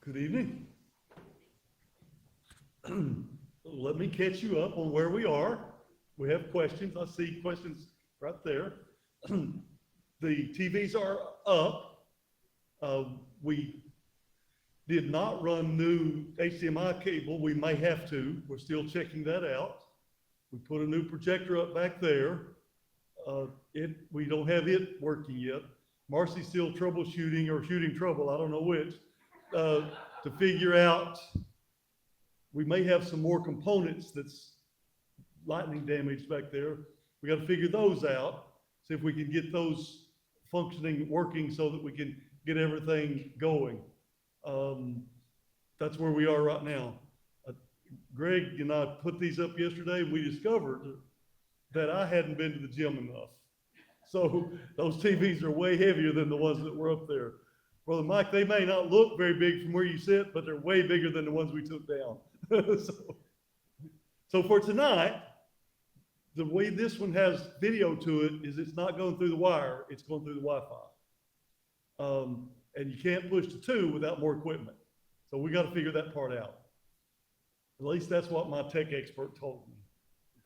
Good evening. Let me catch you up on where we are. We have questions. I see questions right there. The TVs are up. We did not run new HDMI cable. We may have to. We're still checking that out. We put a new projector up back there. We don't have it working yet. Marcy's still troubleshooting or shooting trouble, I don't know which, to figure out. We may have some more components that's lightning damaged back there. We got to figure those out, see if we can get those functioning, working so that we can get everything going. That's where we are right now. Greg and I put these up yesterday. We discovered that I hadn't been to the gym enough. So those TVs are way heavier than the ones that were up there. Brother Mike, they may not look very big from where you sit, but they're way bigger than the ones we took down. So for tonight, the way this one has video to it is it's not going through the wire, it's going through the Wi-Fi. And you can't push to 2 without more equipment. So we got to figure that part out. At least that's what my tech expert told me.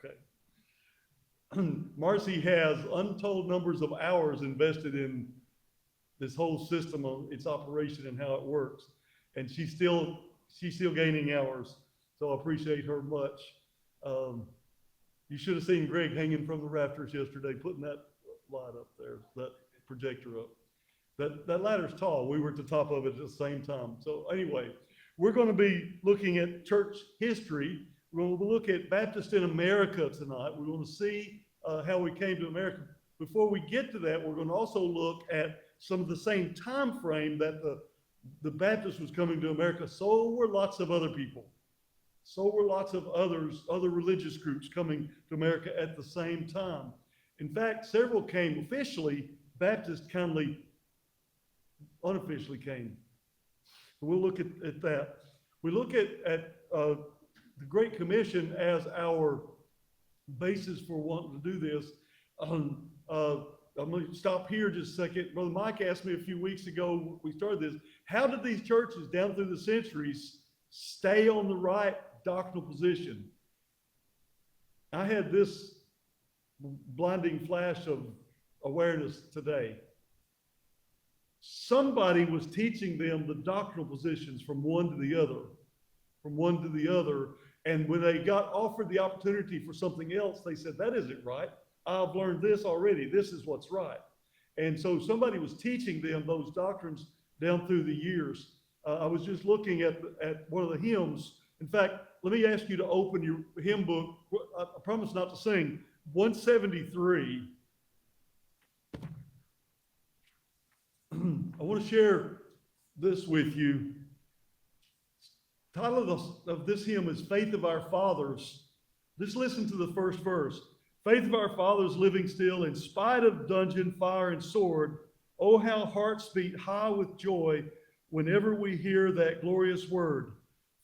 Okay. Marcy has untold numbers of hours invested in this whole system of its operation and how it works. And she's still gaining hours. So I appreciate her much. You should have seen Greg hanging from the rafters yesterday, putting that light up there, that projector up. That ladder's tall. We were at the top of it at the same time. So anyway, we're going to be looking at church history. We're going to look at Baptist in America tonight. We're going to see how we came to America. Before we get to that, we're going to also look at some of the same time frame that the Baptist was coming to America. So were lots of other people. So were lots of other religious groups coming to America at the same time. In fact, several came officially. Baptist unofficially came. We'll look at that. We look at the Great Commission as our basis for wanting to do this. I'm going to stop here just a second. Brother Mike asked me a few weeks ago, we started this, how did these churches down through the centuries stay on the right doctrinal position? I had this blinding flash of awareness today. Somebody was teaching them the doctrinal positions from one to the other. And when they got offered the opportunity for something else, they said, that isn't right. I've learned this already. This is what's right. And so somebody was teaching them those doctrines down through the years. I was just looking at one of the hymns. In fact, let me ask you to open your hymn book. I promise not to sing. 173. I want to share this with you. The title of this hymn is Faith of Our Fathers. Just listen to the first verse. Faith of our fathers living still in spite of dungeon, fire, and sword. Oh, how hearts beat high with joy whenever we hear that glorious word.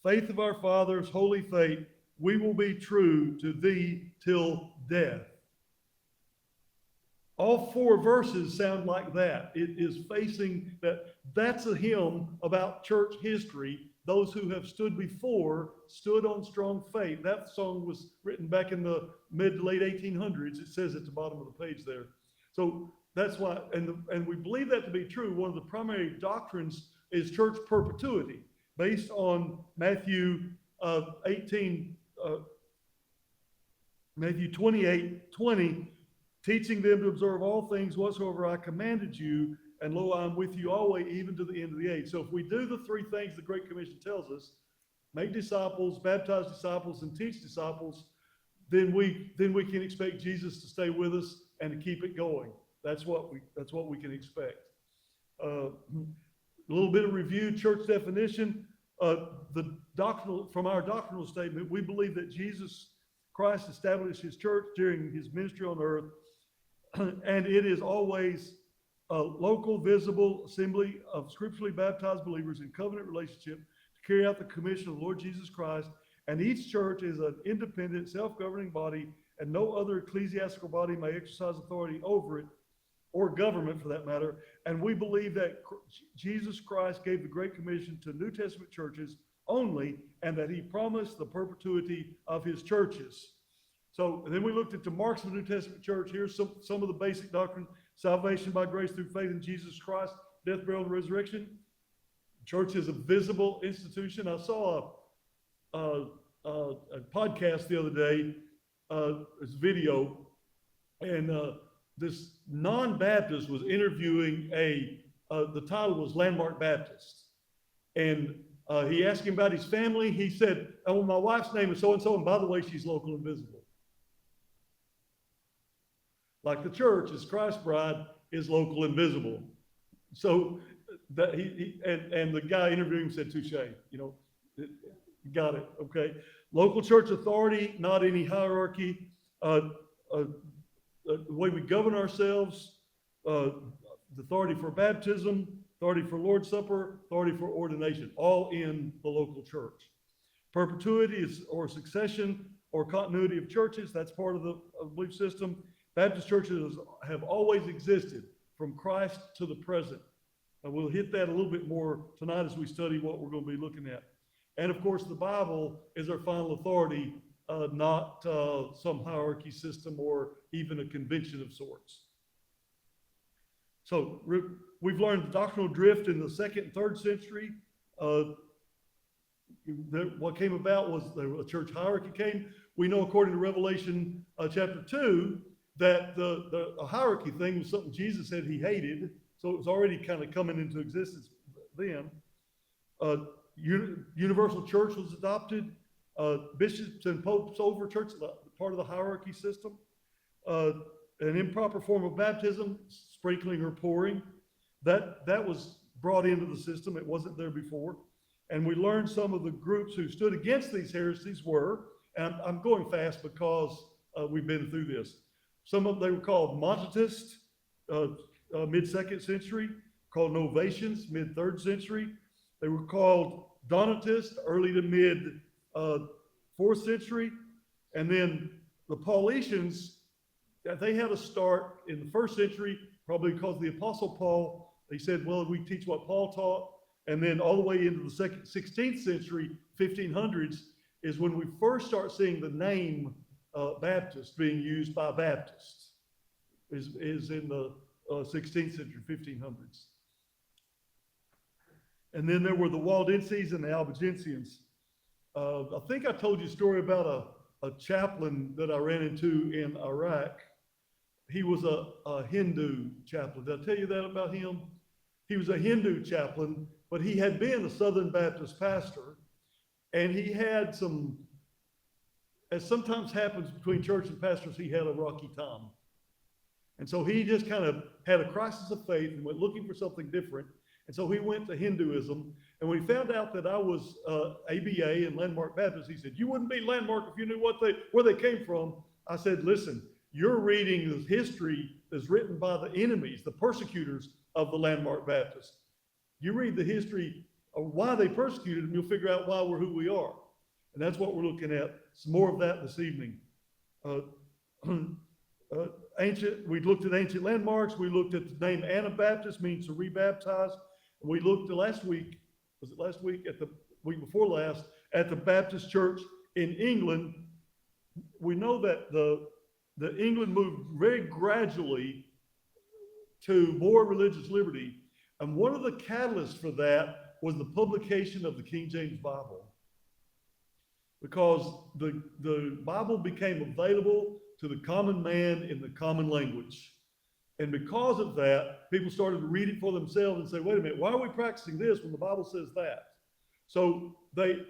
Faith of our fathers, holy faith, we will be true to thee till death. All 4 verses sound like that. It is facing that. That's a hymn about church history. Those who have stood before stood on strong faith. That song was written back in the mid to late 1800s. It says at the bottom of the page there. So that's why, and we believe that to be true. One of the primary doctrines is church perpetuity, based on Matthew 28:20, teaching them to observe all things whatsoever I commanded you, and lo, I am with you always, even to the end of the age. So if we do the 3 things the Great Commission tells us, make disciples, baptize disciples, and teach disciples, then we can expect Jesus to stay with us and to keep it going. That's what we can expect. A little bit of review, church definition. From our doctrinal statement, we believe that Jesus Christ established his church during his ministry on earth, and it is always a local, visible assembly of scripturally baptized believers in covenant relationship to carry out the commission of the Lord Jesus Christ. And each church is an independent, self-governing body, and no other ecclesiastical body may exercise authority over it or government for that matter. And we believe that Jesus Christ gave the Great Commission to New Testament churches only, and that he promised the perpetuity of his churches. So and then we looked at the marks of the New Testament church. Here's some of the basic doctrine: salvation by grace through faith in Jesus Christ, death, burial, and resurrection. Church is a visible institution. I saw a podcast the other day, this video, and this non-Baptist was interviewing the title was Landmark Baptist. And he asked him about his family. He said, oh, my wife's name is so-and-so, and by the way, she's local and visible. Like the church is Christ's bride, is local and visible. So that and the guy interviewing him said, touche, got it, okay. Local church authority, not any hierarchy. The way we govern ourselves, the authority for baptism, authority for Lord's Supper, authority for ordination, all in the local church. Perpetuity is or succession or continuity of churches. That's part of the belief system. Baptist churches have always existed from Christ to the present. And we'll hit that a little bit more tonight as we study what we're going to be looking at. And of course, the Bible is our final authority, not some hierarchy system or even a convention of sorts. So we've learned the doctrinal drift in the 2nd and 3rd century. What came about was the church hierarchy came. We know according to Revelation chapter 2 that the hierarchy thing was something Jesus said he hated. So it was already kind of coming into existence then. Universal church was adopted. Bishops and popes over church, part of the hierarchy system. An improper form of baptism, sprinkling or pouring, that was brought into the system. It wasn't there before. And we learned some of the groups who stood against these heresies were, and I'm going fast because we've been through this. Some of them, they were called Montanists, mid-2nd century, called Novatians, mid-3rd century. They were called Donatists, early to mid-4th century. And then the Paulicians, they had a start in the 1st century, probably because the Apostle Paul, they said, well, we teach what Paul taught. And then all the way into the 16th century, 1500s, is when we first start seeing the name Baptist being used by Baptists, is in the 16th century, 1500s. And then there were the Waldenses and the Albigensians. I think I told you a story about a chaplain that I ran into in Iraq. He was a Hindu chaplain. Did I tell you that about him? He was a Hindu chaplain, but he had been a Southern Baptist pastor, and he had some, as sometimes happens between church and pastors, he had a rocky time. And so he just kind of had a crisis of faith and went looking for something different. And so he went to Hinduism. And when he found out that I was ABA and Landmark Baptist, he said, you wouldn't be Landmark if you knew where they came from. I said, listen, you're reading the history that's written by the enemies, the persecutors of the Landmark Baptist. You read the history of why they persecuted them, you'll figure out why we're who we are. And that's what we're looking at. Some more of that this evening. We looked at ancient landmarks. We looked at the name Anabaptist, means to rebaptize. And we looked last week, was it last week? At the week before last, at the Baptist Church in England. We know that the England moved very gradually to more religious liberty. And one of the catalysts for that was the publication of the King James Bible. Because the Bible became available to the common man in the common language. And because of that, people started to read it for themselves and say, wait a minute, why are we practicing this when the Bible says that? So it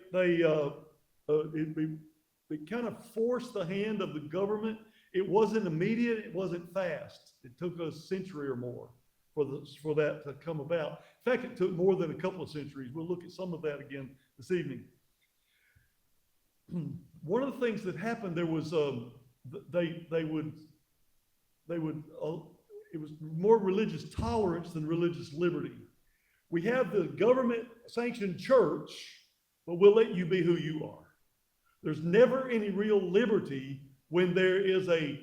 kind of forced the hand of the government. It wasn't immediate, it wasn't fast. It took a century or more for that to come about. In fact, it took more than a couple of centuries. We'll look at some of that again this evening. One of the things that happened, there was it was more religious tolerance than religious liberty. We have the government-sanctioned church, but we'll let you be who you are. There's never any real liberty when there is a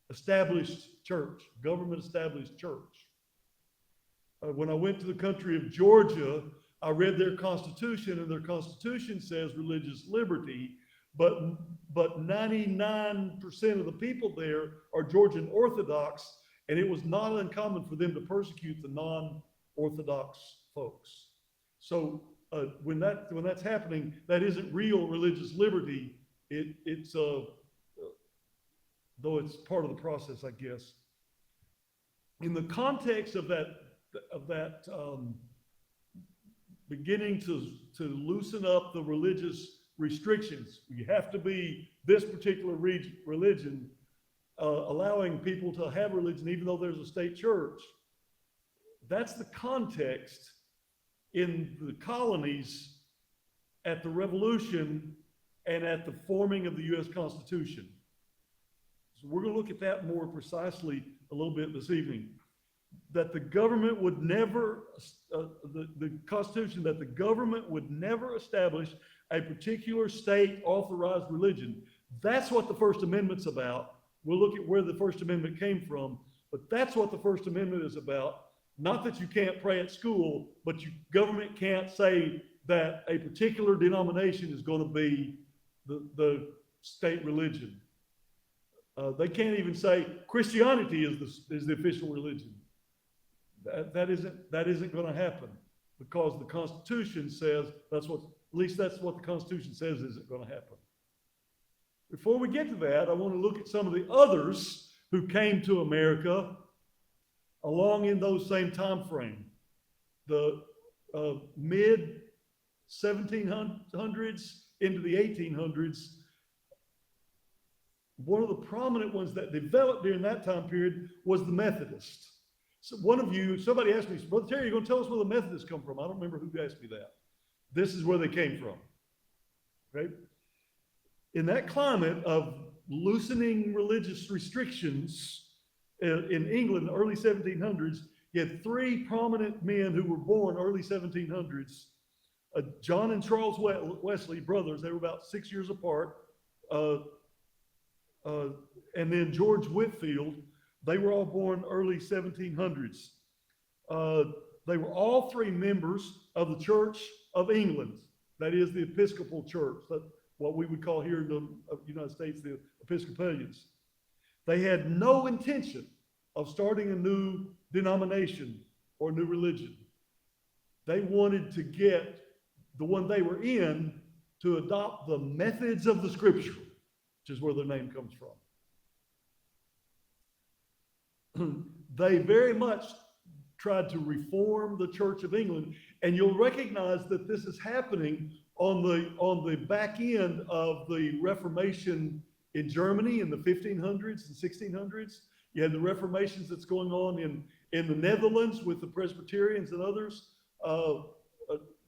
established church, government established church. When I went to the country of Georgia, I read their constitution, and their constitution says religious liberty, but 99% of the people there are Georgian Orthodox, and it was not uncommon for them to persecute the non-Orthodox folks. So when that's happening, that isn't real religious liberty. It's though it's part of the process, I guess. In the context of that beginning to loosen up the religious restrictions, you have to be this particular religion, allowing people to have religion even though there's a state church. That's the context in the colonies at the Revolution and at the forming of the U.S. Constitution. So we're going to look at that more precisely a little bit this evening. That the government would never, the Constitution, that the government would never establish a particular state authorized religion. That's what the First Amendment's about. We'll look at where the First Amendment came from, but that's what the First Amendment is about. Not that you can't pray at school, but government can't say that a particular denomination is going to be the state religion. They can't even say Christianity is the official religion. That isn't going to happen, because the Constitution says that's what the Constitution says isn't going to happen. Before we get to that, I want to look at some of the others who came to America along in those same time frame. The mid 1700s into the 1800s. One of the prominent ones that developed during that time period was the Methodists. So somebody asked me, Brother Terry, you're going to tell us where the Methodists come from? I don't remember who asked me that. This is where they came from. Okay? In that climate of loosening religious restrictions in England in the early 1700s, you had three prominent men who were born early 1700s. John and Charles Wesley, brothers. They were about 6 years apart. And then George Whitefield. They were all born early 1700s. They were all three members of the Church of England. That is the Episcopal Church. That's what we would call here in the United States the Episcopalians. They had no intention of starting a new denomination or new religion. They wanted to get the one they were in to adopt the methods of the Scripture, which is where their name comes from. They very much tried to reform the Church of England, and you'll recognize that this is happening on the back end of the Reformation in Germany in the 1500s and 1600s. You had the Reformations that's going on in the Netherlands with the Presbyterians and others. The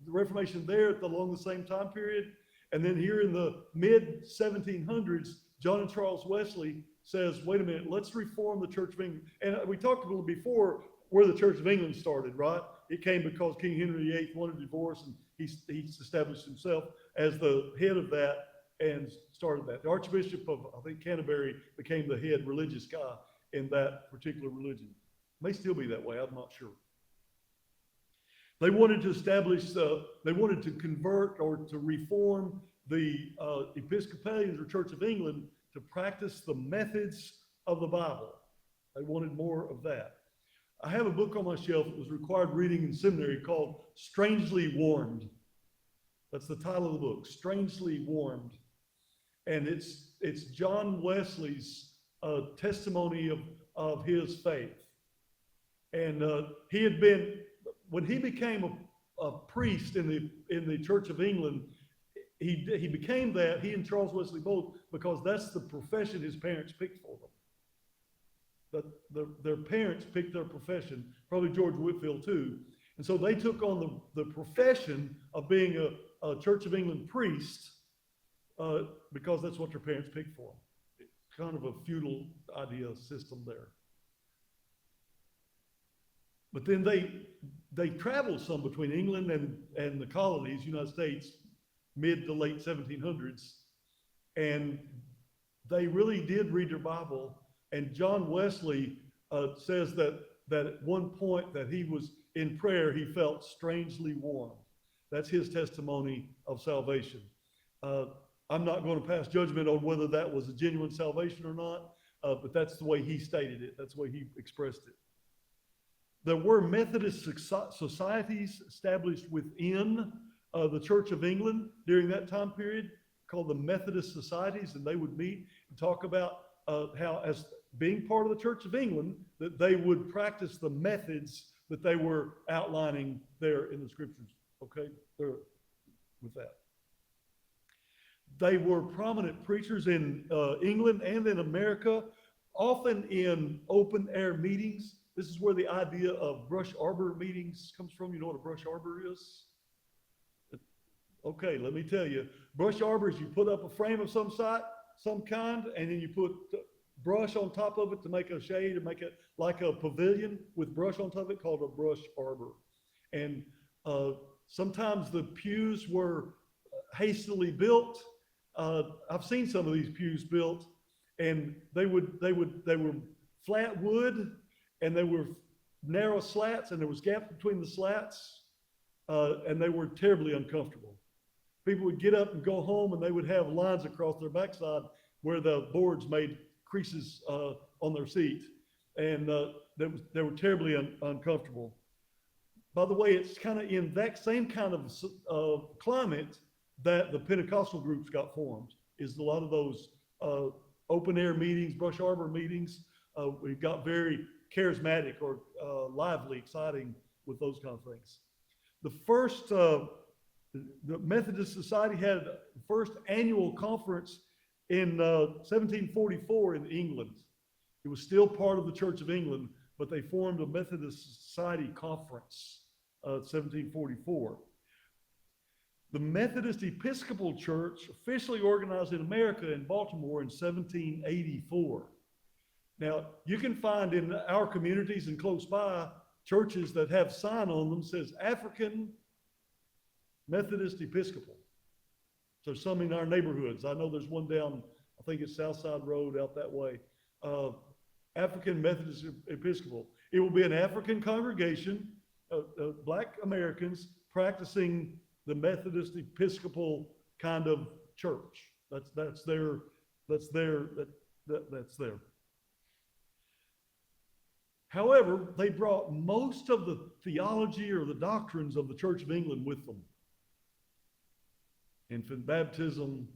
Reformation there along the same time period. And then here in the mid 1700s, John and Charles Wesley says, wait a minute, let's reform the Church of England. And we talked a little before where the Church of England started, right? It came because King Henry VIII wanted a divorce, and he established himself as the head of that and started that. The Archbishop of, I think, Canterbury became the head religious guy in that particular religion. May still be that way, I'm not sure. They wanted to establish, they wanted to convert or to reform the Episcopalians or Church of England to practice the methods of the Bible. They wanted more of that. I have a book on my shelf that was required reading in seminary called Strangely Warmed. That's the title of the book, Strangely Warmed. And it's John Wesley's testimony of his faith. And he had been, when he became a priest in the Church of England, he became that, he and Charles Wesley both, because that's the profession his parents picked for them. Their parents picked their profession, probably George Whitefield too. And so they took on the profession of being a Church of England priest because that's what their parents picked for them. It's kind of a feudal idea system there. But then they traveled some between England and the colonies, United States, mid to late 1700s. And they really did read their Bible. And John Wesley says that at one point that he was in prayer, he felt strangely warm. That's his testimony of salvation. I'm not going to pass judgment on whether that was a genuine salvation or not, but that's the way he stated it. That's the way he expressed it. There were Methodist societies established within the Church of England during that time period called the Methodist Societies, and they would meet and talk about how, as being part of the Church of England, that they would practice the methods that they were outlining there in the scriptures. Okay, there, with that. They were prominent preachers in England and in America, often in open air meetings. This is where the idea of brush arbor meetings comes from. You know what a brush arbor is? Okay, let me tell you. Brush arbors, you put up a frame of some kind, and then you put brush on top of it to make a shade, to make it like a pavilion with brush on top of it, called a brush arbor. And sometimes the pews were hastily built. I've seen some of these pews built, and they were flat wood, and they were narrow slats, and there was gaps between the slats, and they were terribly uncomfortable. People would get up and go home, and they would have lines across their backside where the boards made creases on their seat, and they were terribly uncomfortable. By the way, it's kind of in that same kind of climate that the Pentecostal groups got formed. Is a lot of those open air meetings, brush arbor meetings. We've got very charismatic or lively, exciting with those kind of things. The Methodist Society had the first annual conference in 1744 in England. It was still part of the Church of England, but they formed a Methodist Society conference, 1744. The Methodist Episcopal Church officially organized in America in Baltimore in 1784. Now, you can find in our communities and close by churches that have sign on them says African Methodist Episcopal. So some in our neighborhoods. I know there's one down, I think it's Southside Road out that way. African Methodist Episcopal. It will be an African congregation, Black Americans practicing the Methodist Episcopal kind of church. That's there. However, they brought most of the theology or the doctrines of the Church of England with them. Infant baptism,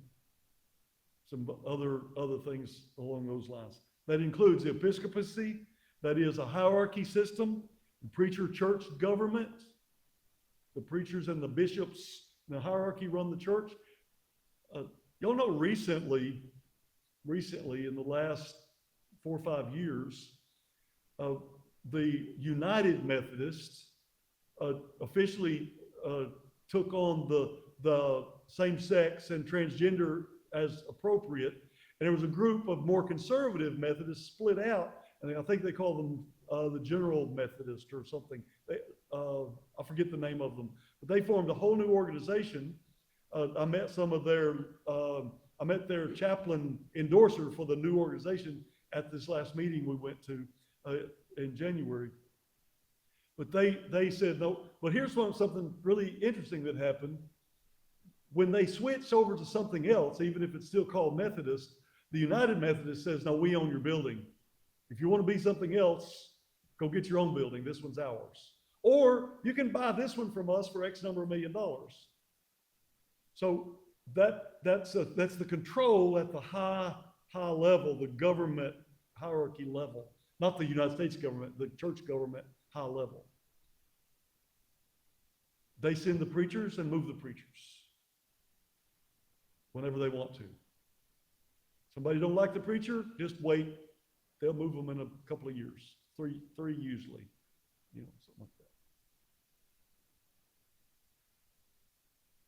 some other things along those lines. That includes the episcopacy, that is a hierarchy system, the preacher church government, the preachers and the bishops, the hierarchy run the church. Y'all know recently in the last 4 or 5 years, the United Methodists officially took on the same-sex and transgender as appropriate. And there was a group of more conservative Methodists split out, and I think they call them the General Methodist or something. I forget the name of them, but they formed a whole new organization. I met their chaplain endorser for the new organization at this last meeting we went to in January. But they said no. But here's something really interesting that happened. When they switched over to something else, even if it's still called Methodist, the United Methodist says, no, we own your building. If you want to be something else, go get your own building. This one's ours. Or you can buy this one from us for X number of $1 million. So that's the control at the high level, the government hierarchy level, not the United States government, the church government high level. They send the preachers and move the preachers whenever they want to. Somebody don't like the preacher, just wait. They'll move them in a couple of years, three usually, something like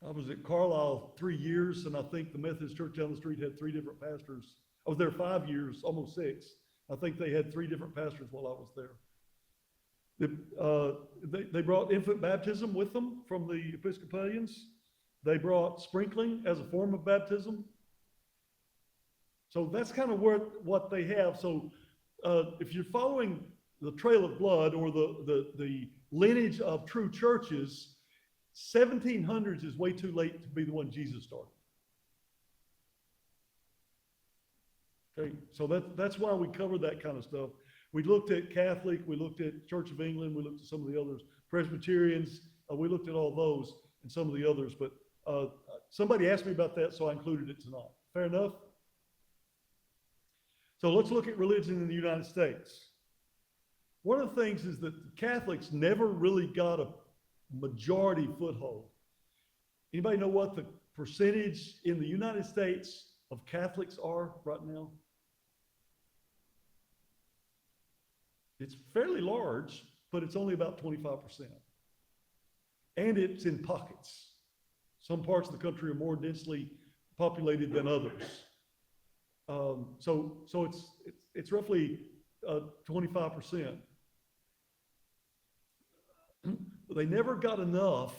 that. I was at Carlisle 3 years, and I think the Methodist church down the street had 3 different pastors. I was there 5 years, almost 6. I think they had 3 different pastors while I was there. They brought infant baptism with them from the Episcopalians. They brought sprinkling as a form of baptism. So that's kind of what they have. So if you're following the trail of blood or the lineage of true churches, 1700s is way too late to be the one Jesus started. Okay, so that's why we covered that kind of stuff. We looked at Catholic, we looked at Church of England, we looked at some of the others, Presbyterians, we looked at all those and some of the others, but somebody asked me about that, so I included it tonight. Fair enough? So let's look at religion in the United States. One of the things is that the Catholics never really got a majority foothold. Anybody know what the percentage in the United States of Catholics are right now? It's fairly large, but it's only about 25%. And it's in pockets. Some parts of the country are more densely populated than others. So it's roughly 25%. They never got enough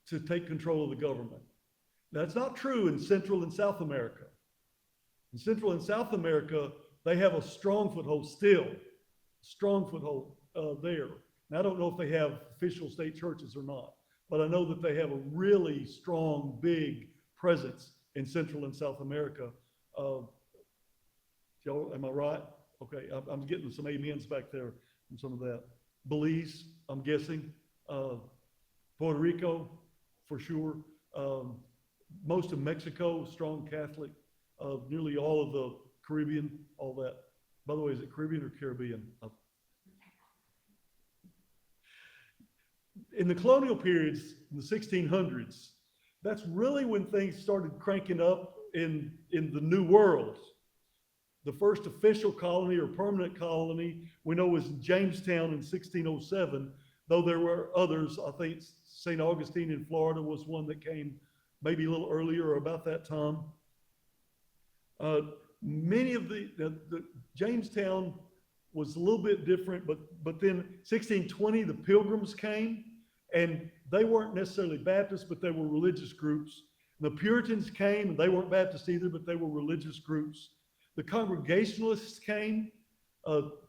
to take control of the government. That's not true in Central and South America. In Central and South America, they have a strong foothold still, strong foothold there. And I don't know if they have official state churches or not, but I know that they have a really strong, big presence in Central and South America. Joe, am I right? Okay, I'm getting some amens back there from some of that. Belize, I'm guessing. Puerto Rico, for sure. Most of Mexico, strong Catholic. Nearly all of the Caribbean, all that. By the way, is it Caribbean or Caribbean? In the colonial periods, in the 1600s, that's really when things started cranking up in the New World. The first official colony or permanent colony we know was Jamestown in 1607, though there were others. I think St. Augustine in Florida was one that came maybe a little earlier or about that time. Many of the Jamestown was a little bit different, but then 1620 the Pilgrims came, and they weren't necessarily Baptists, but they were religious groups. The Puritans came, and they weren't Baptists either, but they were religious groups. The Congregationalists came,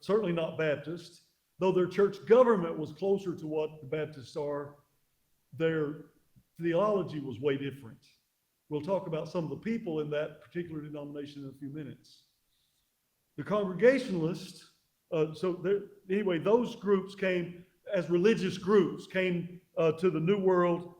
certainly not Baptist, though their church government was closer to what the Baptists are. Their theology was way different. We'll talk about some of the people in that particular denomination in a few minutes. The Congregationalists, anyway, those groups came as religious groups, came to the New World.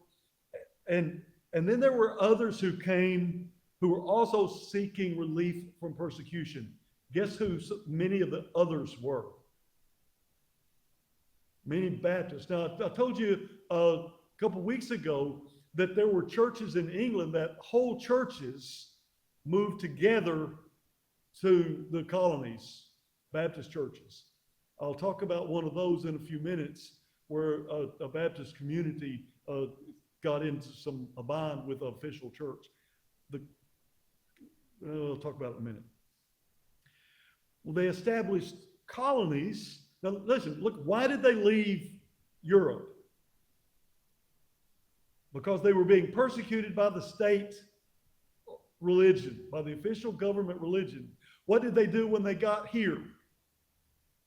And then there were others who came who were also seeking relief from persecution. Guess who many of the others were? Many Baptists. Now, I told you a couple weeks ago that there were churches in England that whole churches moved together to the colonies, Baptist churches. I'll talk about one of those in a few minutes where a Baptist community got into a bind with an official church. I'll talk about it in a minute. Well, they established colonies. Now, listen, look, why did they leave Europe? Because they were being persecuted by the state religion, by the official government religion. What did they do when they got here?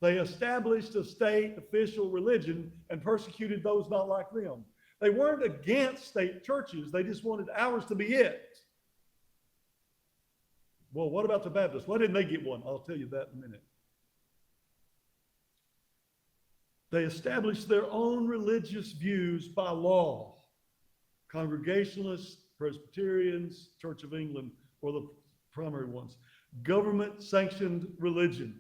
They established a state official religion and persecuted those not like them. They weren't against state churches. They just wanted ours to be it. Well, what about the Baptists? Why didn't they get one? I'll tell you that in a minute. They established their own religious views by law. Congregationalists, Presbyterians, Church of England were the primary ones. Government-sanctioned religion.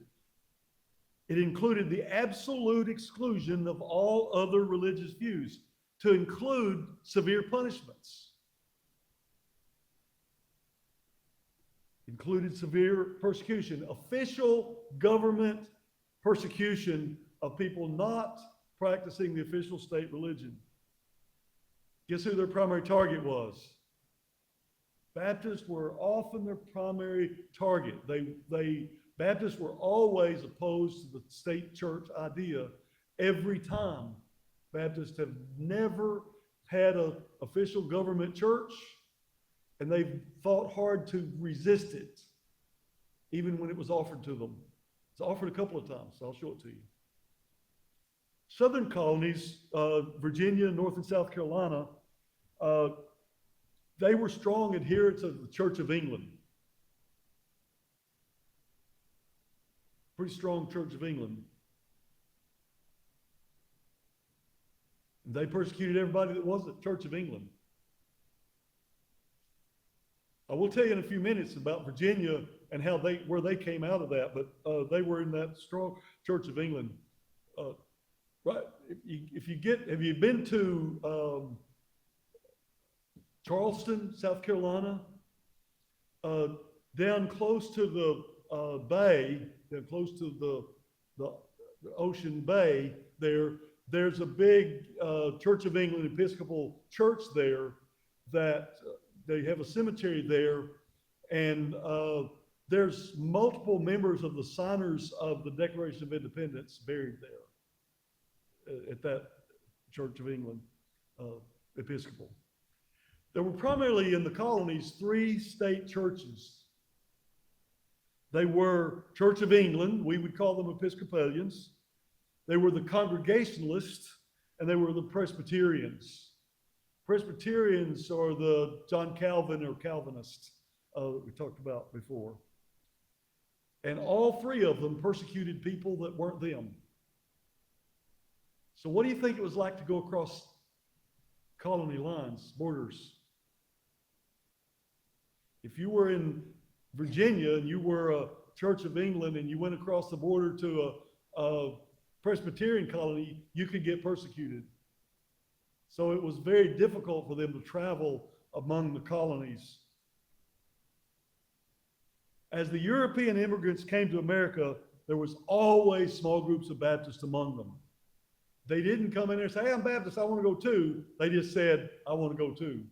It included the absolute exclusion of all other religious views, to include severe punishments. Included severe persecution, official government persecution of people not practicing the official state religion. Guess who their primary target was? Baptists were often their primary target. Baptists were always opposed to the state church idea every time. Baptists have never had an official government church, and they've fought hard to resist it, even when it was offered to them. It's offered a couple of times, so I'll show it to you. Southern colonies, Virginia, North and South Carolina, they were strong adherents of the Church of England. Pretty strong Church of England. And they persecuted everybody that wasn't Church of England. I will tell you in a few minutes about Virginia and how where they came out of that, but they were in that strong Church of England. Right? Have you been to Charleston, South Carolina? Down close to the bay, down close to the ocean bay there's a big Church of England Episcopal church there that they have a cemetery there, and there's multiple members of the signers of the Declaration of Independence buried there at that Church of England Episcopal. There were primarily in the colonies 3 state churches. They were Church of England, we would call them Episcopalians. They were the Congregationalists, and they were the Presbyterians. Presbyterians are the John Calvin or Calvinists that we talked about before. And all 3 of them persecuted people that weren't them. So what do you think it was like to go across colony lines, borders? If you were in Virginia and you were a Church of England and you went across the border to a Presbyterian colony, you could get persecuted. So it was very difficult for them to travel among the colonies. As the European immigrants came to America, there was always small groups of Baptists among them. They didn't come in there and say, hey, I'm Baptist, I want to go too. They just said, I want to go too.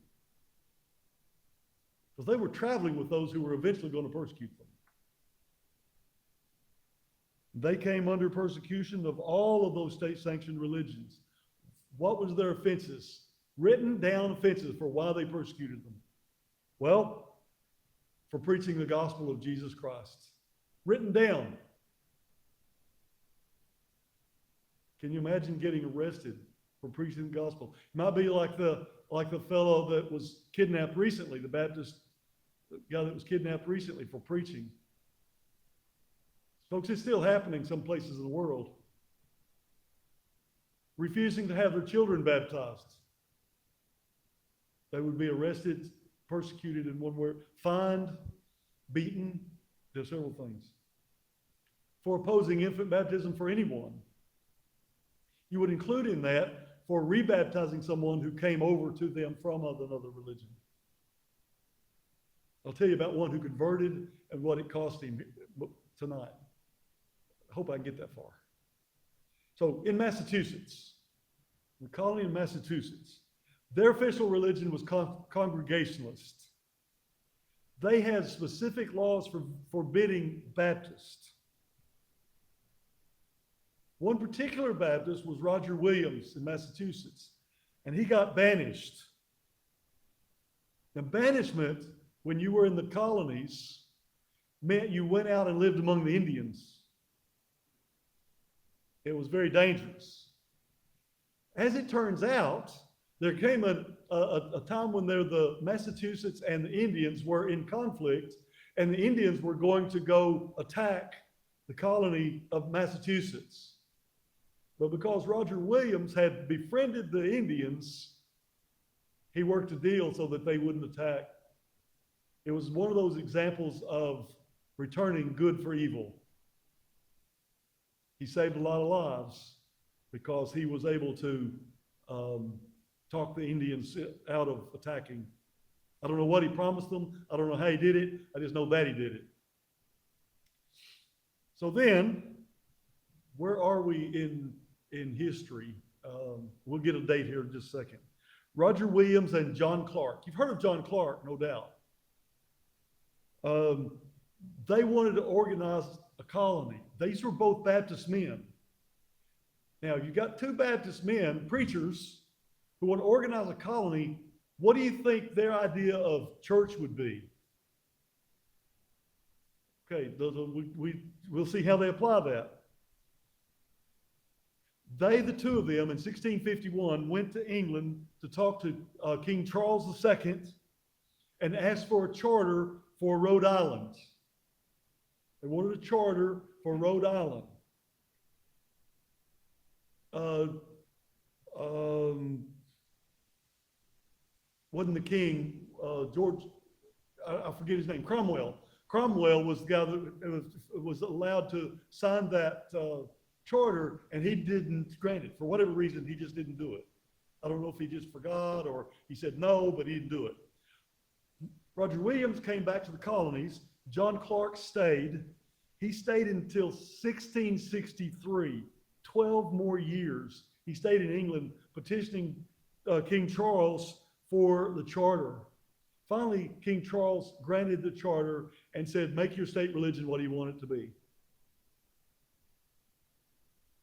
Because they were traveling with those who were eventually going to persecute them. They came under persecution of all of those state-sanctioned religions. What was their offenses? Written down offenses for why they persecuted them. Well, for preaching the gospel of Jesus Christ. Written down. Can you imagine getting arrested for preaching the gospel? It might be like the fellow that was kidnapped recently, the Baptist guy that was kidnapped recently for preaching. Folks, it's still happening some places in the world. Refusing to have their children baptized. They would be arrested, persecuted in one word, fined, beaten, there's several things. For opposing infant baptism for anyone. You would include in that for rebaptizing someone who came over to them from another religion. I'll tell you about one who converted and what it cost him tonight. I hope I can get that far. So in Massachusetts, the colony in Massachusetts, their official religion was Congregationalist. They had specific laws for forbidding Baptists. One particular Baptist was Roger Williams in Massachusetts, and he got banished. Now, banishment, when you were in the colonies, meant you went out and lived among the Indians. It was very dangerous. As it turns out, there came a time when the Massachusetts and the Indians were in conflict, and the Indians were going to go attack the colony of Massachusetts. But because Roger Williams had befriended the Indians, he worked a deal so that they wouldn't attack. It was one of those examples of returning good for evil. He saved a lot of lives because he was able to talk the Indians out of attacking. I don't know what he promised them. I don't know how he did it. I just know that he did it. So then, where are we in history? We'll get a date here in just a second. Roger Williams and John Clark. You've heard of John Clark, no doubt. They wanted to organize a colony. These were both Baptist men. Now, you got 2 Baptist men, preachers, who want to organize a colony. What do you think their idea of church would be? Okay, we'll see how they apply that. They, the two of them, in 1651, went to England to talk to King Charles II and asked for a charter for Rhode Island. They wanted a charter for Rhode Island. Wasn't the king, George, I forget his name, Cromwell. Cromwell was the guy that was allowed to sign that charter, and he didn't grant it. For whatever reason, he just didn't do it. I don't know if he just forgot or he said no, but he didn't do it. Roger Williams came back to the colonies. John Clark stayed. He stayed until 1663, 12 more years. He stayed in England petitioning King Charles for the charter. Finally, King Charles granted the charter and said, make your state religion what you want it to be.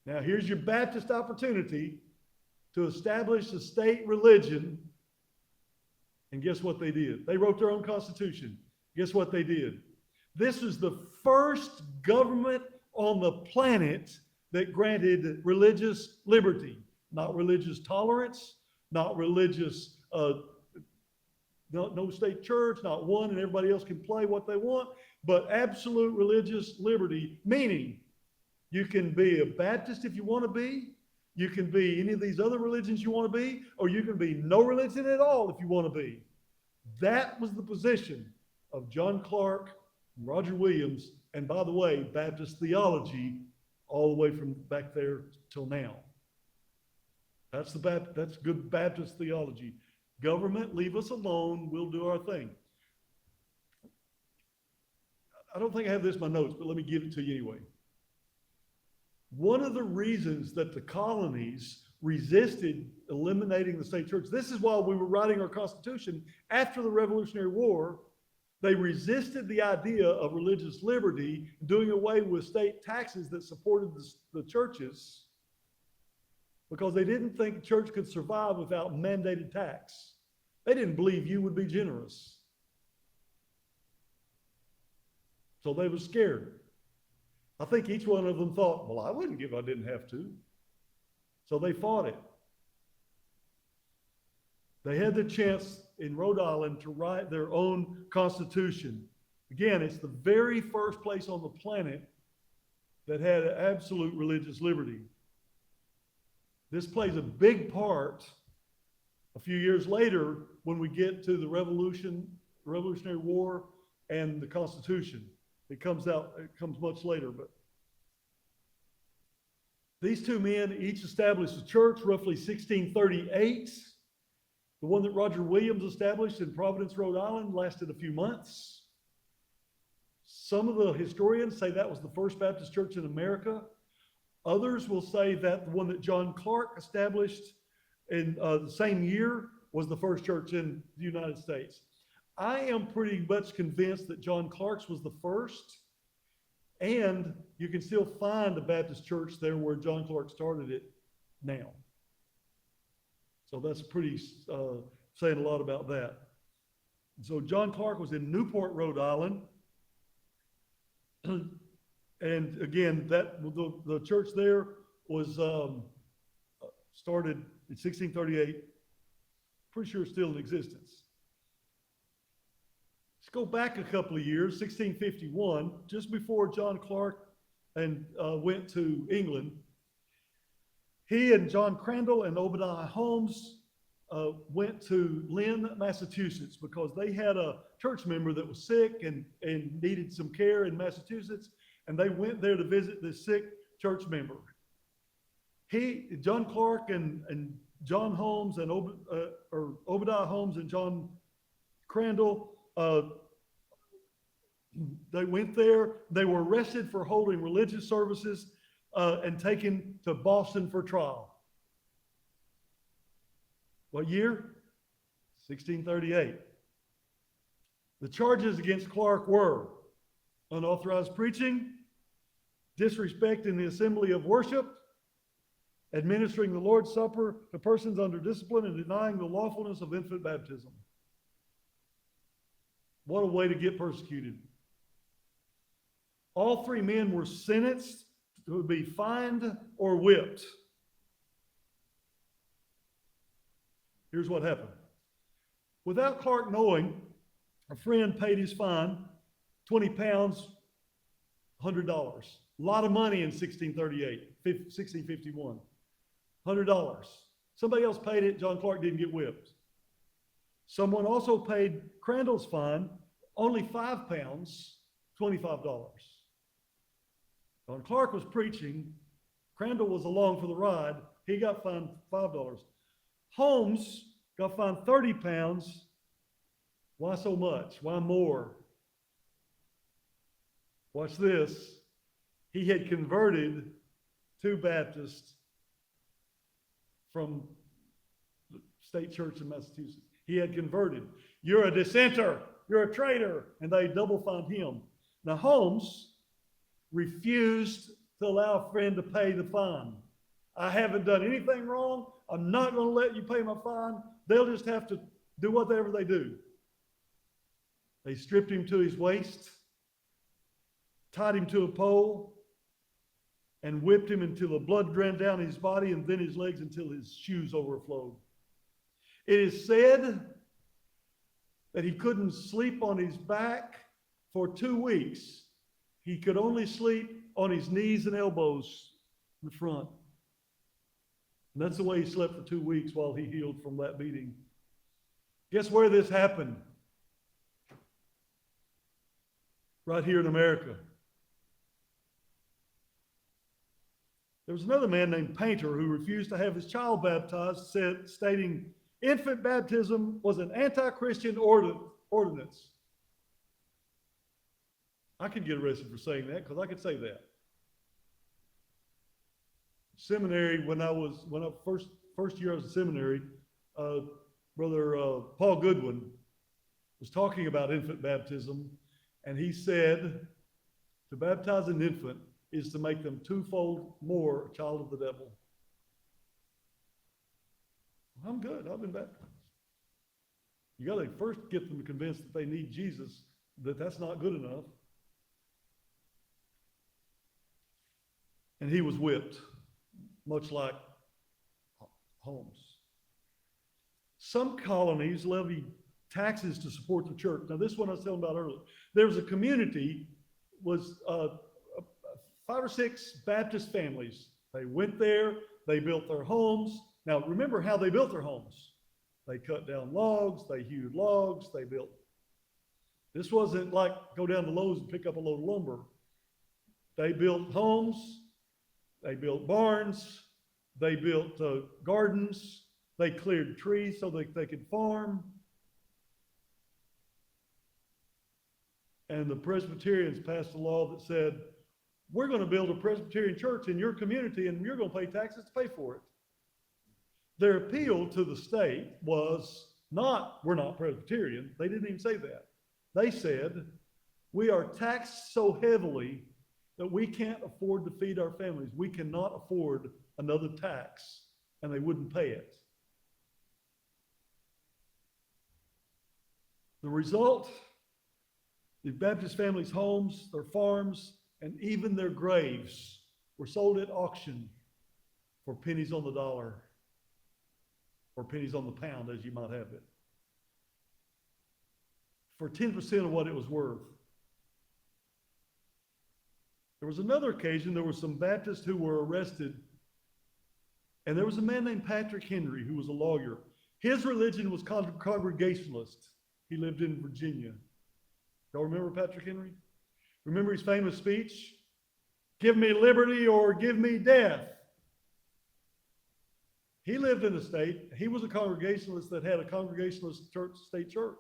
Now, here's your Baptist opportunity to establish a state religion. And guess what they did? They wrote their own constitution. Guess what they did? This is the first government on the planet that granted religious liberty, not religious tolerance, not religious, no state church, not one, and everybody else can play what they want, but absolute religious liberty, meaning you can be a Baptist if you want to be, you can be any of these other religions you want to be, or you can be no religion at all if you want to be. That was the position of John Clark, Roger Williams, and by the way, Baptist theology all the way from back there till now. That's good Baptist theology. Government, leave us alone, we'll do our thing. I don't think I have this in my notes, but let me give it to you anyway. One of the reasons that the colonies resisted eliminating the state church, this is why we were writing our Constitution after the Revolutionary War. They resisted the idea of religious liberty, doing away with state taxes that supported the churches, because they didn't think the church could survive without mandated tax. They didn't believe you would be generous. So they were scared. I think each one of them thought, well, I wouldn't give if I didn't have to. So they fought it. They had the chance in Rhode Island to write their own constitution. Again, it's the very first place on the planet that had absolute religious liberty. This plays a big part a few years later when we get to the Revolutionary War and the Constitution. It comes much later, but these two men each established a church roughly 1638. The one that Roger Williams established in Providence, Rhode Island, lasted a few months. Some of the historians say that was the first Baptist church in America. Others will say that the one that John Clark established in the same year was the first church in the United States. I am pretty much convinced that John Clark's was the first, and you can still find a Baptist church there where John Clark started it now. So that's pretty saying a lot about that. So John Clark was in Newport, Rhode Island. And again, the church there was started in 1638. Pretty sure it's still in existence. Let's go back a couple of years, 1651, just before John Clark went to England. He and John Crandall and Obadiah Holmes went to Lynn, Massachusetts, because they had a church member that was sick and needed some care in Massachusetts, and they went there to visit this sick church member. John Clark and John Holmes and Obadiah Holmes and John Crandall, they went there. They were arrested for holding religious services and taken to Boston for trial. What year? 1638. The charges against Clark were unauthorized preaching, disrespecting the assembly of worship, administering the Lord's Supper to persons under discipline, and denying the lawfulness of infant baptism. What a way to get persecuted. All three men were sentenced to be fined or whipped. Here's what happened. Without Clark knowing, a friend paid his fine, 20 pounds, $100. A lot of money in 1651. $100. Somebody else paid it. John Clark didn't get whipped. Someone also paid Crandall's fine, only 5 pounds, $25. John Clark was preaching. Crandall was along for the ride. He got fined $5. Holmes got fined 30 pounds. Why so much? Why more? Watch this. He had converted 2 Baptists from the state church in Massachusetts. He had converted. You're a dissenter. You're a traitor. And they double fined him. Now, Holmes refused to allow a friend to pay the fine. I haven't done anything wrong. I'm not going to let you pay my fine. They'll just have to do whatever they do. They stripped him to his waist, tied him to a pole, and whipped him until the blood ran down his body and then his legs until his shoes overflowed. It is said that he couldn't sleep on his back for 2 weeks. He could only sleep on his knees and elbows in the front. And that's the way he slept for 2 weeks while he healed from that beating. Guess where this happened? Right here in America. There was another man named Painter who refused to have his child baptized, stating infant baptism was an anti-Christian ordinance. I could get arrested for saying that because I could say that. Seminary, when I first year I was in seminary, Brother Paul Goodwin was talking about infant baptism, and he said to baptize an infant is to make them 2-fold more a child of the devil. I'm good. I've been baptized. You got to first get them convinced that they need Jesus, that's not good enough. And he was whipped, much like Holmes. Some colonies levied taxes to support the church. Now, this one I was telling about earlier. There was a community, was 5 or 6 Baptist families. They went there, they built their homes. Now, remember how they built their homes. They cut down logs, they hewed logs, they built. This wasn't like go down to Lowe's and pick up a load of lumber. They built homes, they built barns, they built gardens, they cleared trees so that they could farm. And the Presbyterians passed a law that said, we're going to build a Presbyterian church in your community and you're going to pay taxes to pay for it. Their appeal to the state was not, we're not Presbyterian. They didn't even say that. They said, we are taxed so heavily that we can't afford to feed our families. We cannot afford another tax, and they wouldn't pay it. The result, the Baptist families' homes, their farms, and even their graves were sold at auction for pennies on the dollar, or pennies on the pound, as you might have it, for 10% of what it was worth. There was another occasion, there were some Baptists who were arrested, and there was a man named Patrick Henry who was a lawyer. His religion was Congregationalist. He lived in Virginia. Y'all remember Patrick Henry? Remember his famous speech? Give me liberty or give me death. He lived in a state, he was a Congregationalist that had a Congregationalist church, state church.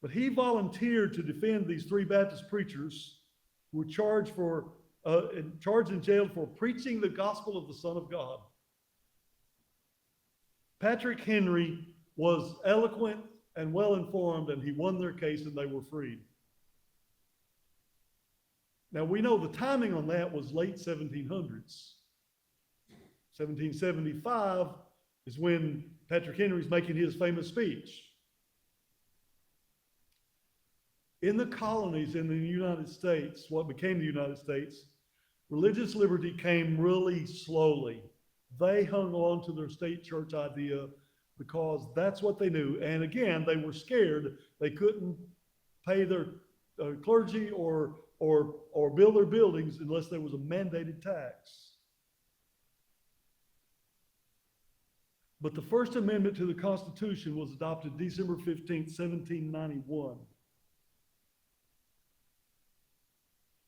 But he volunteered to defend these 3 Baptist preachers who were charged and jailed for preaching the gospel of the Son of God. Patrick Henry was eloquent and well-informed, and he won their case and they were freed. Now we know the timing on that was late 1700s. 1775 is when Patrick Henry's making his famous speech. In the colonies in the United States, what became the United States, religious liberty came really slowly. They hung on to their state church idea because that's what they knew. And again, they were scared. They couldn't pay their clergy or build their buildings unless there was a mandated tax. But the First Amendment to the Constitution was adopted December 15th, 1791.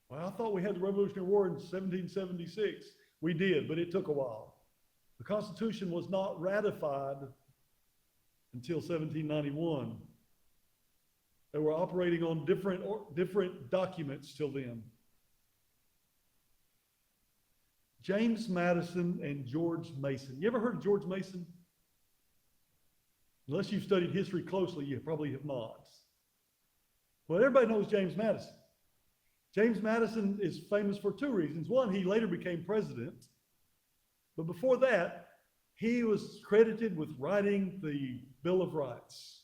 Well, I thought we had the Revolutionary War in 1776. We did, but it took a while. The Constitution was not ratified until 1791. They were operating on different documents till then. James Madison and George Mason. You ever heard of George Mason? Unless you've studied history closely, you probably have not. Well, everybody knows James Madison. James Madison is famous for two reasons. One, he later became president. But before that, he was credited with writing the Bill of Rights.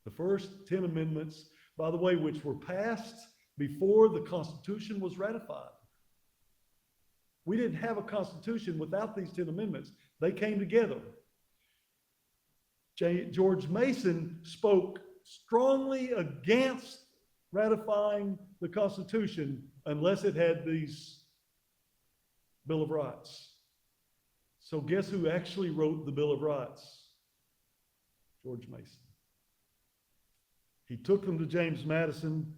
The first 10 amendments, by the way, which were passed before the Constitution was ratified. We didn't have a Constitution without these 10 amendments. They came together. George Mason spoke strongly against ratifying the Constitution unless it had these Bill of Rights. So guess who actually wrote the Bill of Rights? George Mason. He took them to James Madison,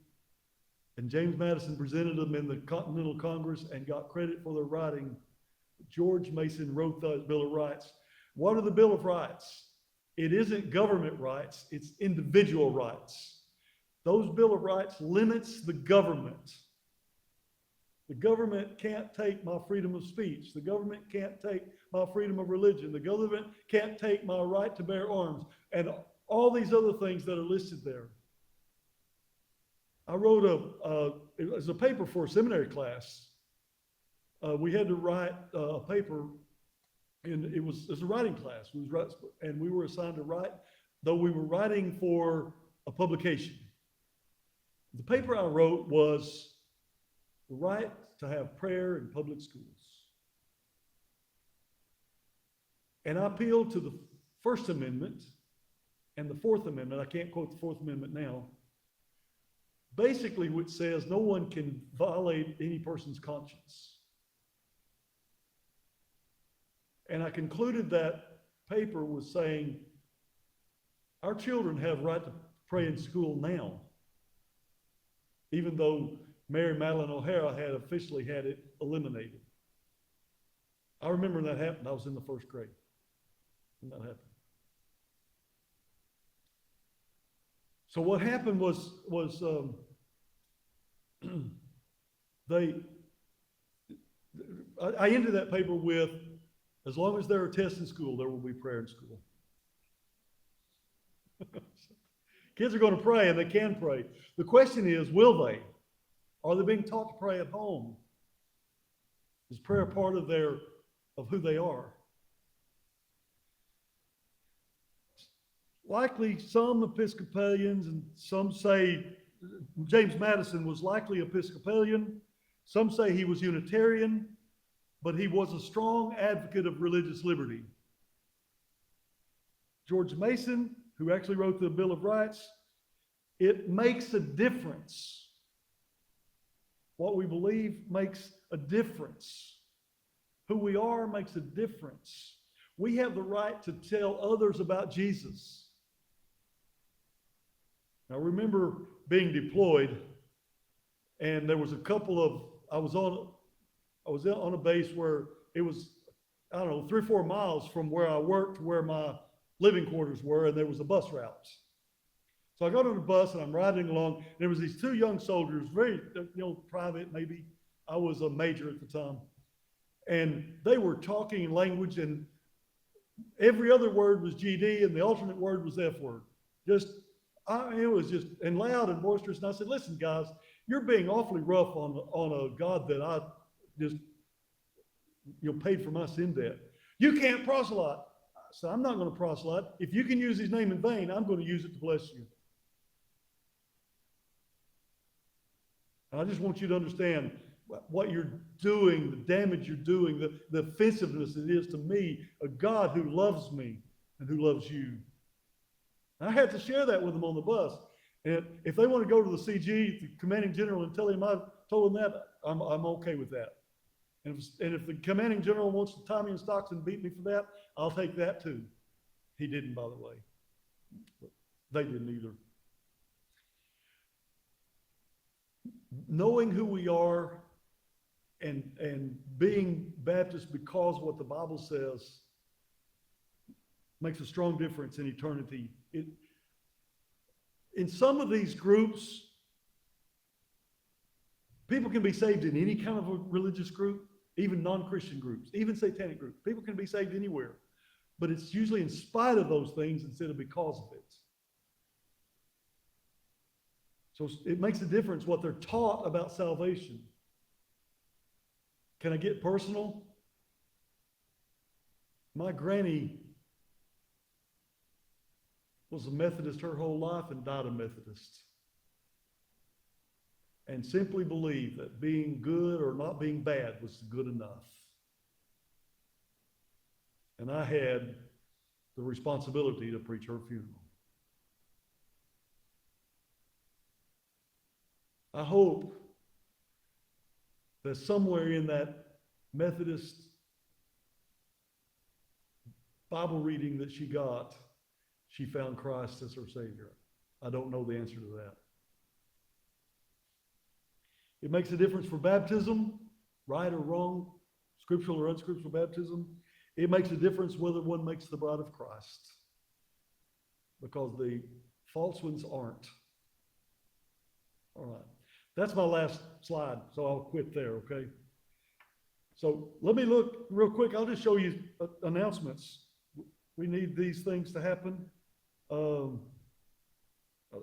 and James Madison presented them in the Continental Congress and got credit for their writing. George Mason wrote the Bill of Rights. What are the Bill of Rights? It isn't government rights, it's individual rights. Those Bill of Rights limits the government. The government can't take my freedom of speech. The government can't take my freedom of religion. The government can't take my right to bear arms, and all these other things that are listed there. I wrote it was a paper for a seminary class. We had to write a paper, and it was a writing class. And we were assigned to write, though we were writing for a publication. The paper I wrote was the right to have prayer in public schools. And I appealed to the First Amendment and the Fourth Amendment. I can't quote the Fourth Amendment now. Basically, which says no one can violate any person's conscience. And I concluded that paper was saying our children have right to pray in school now, even though Mary Madeline O'Hara had officially had it eliminated. I remember when that happened. I was in the first grade when that happened. So what happened was I ended that paper with, as long as there are tests in school, there will be prayer in school. Kids are going to pray, and they can pray. The question is, will they? Are they being taught to pray at home? Is prayer part of who they are? Likely some Episcopalians, and some say James Madison was likely Episcopalian. Some say he was Unitarian, but he was a strong advocate of religious liberty. George Mason, who actually wrote the Bill of Rights, it makes a difference. What we believe makes a difference. Who we are makes a difference. We have the right to tell others about Jesus. Now, I remember being deployed, and there was a couple of, I was on a base where it was, 3 or 4 miles from where I worked to where my living quarters were, and there was a bus route. So I got on the bus and I'm riding along. And there was these 2 young soldiers, very, private maybe. I was a major at the time. And they were talking in language, and every other word was GD, and the alternate word was F word. It was just, and loud and boisterous. And I said, listen, guys, you're being awfully rough on a God that I just, paid for my sin debt. You can't proselyte. So I'm not going to proselyte. If you can use his name in vain, I'm going to use it to bless you. And I just want you to understand what you're doing, the damage you're doing, the offensiveness it is to me, a God who loves me and who loves you. And I had to share that with them on the bus. And if they want to go to the CG, the commanding general, and tell him I told him that, I'm okay with that. And if the commanding general wants to tie me in stocks and beat me for that, I'll take that too. He didn't, by the way. But they didn't either. Knowing who we are and being Baptist because what the Bible says makes a strong difference in eternity. In some of these groups, people can be saved in any kind of a religious group, even non-Christian groups, even satanic groups. People can be saved anywhere, but it's usually in spite of those things instead of because of it. So it makes a difference what they're taught about salvation. Can I get personal? My granny was a Methodist her whole life and died a Methodist. And simply believed that being good or not being bad was good enough. And I had the responsibility to preach her funeral. I hope that somewhere in that Methodist Bible reading that she got, she found Christ as her Savior. I don't know the answer to that. It makes a difference for baptism, right or wrong, scriptural or unscriptural baptism. It makes a difference whether one makes the bride of Christ, because the false ones aren't. All right. That's my last slide, so I'll quit there, okay? So let me look real quick. I'll just show you announcements. We need these things to happen.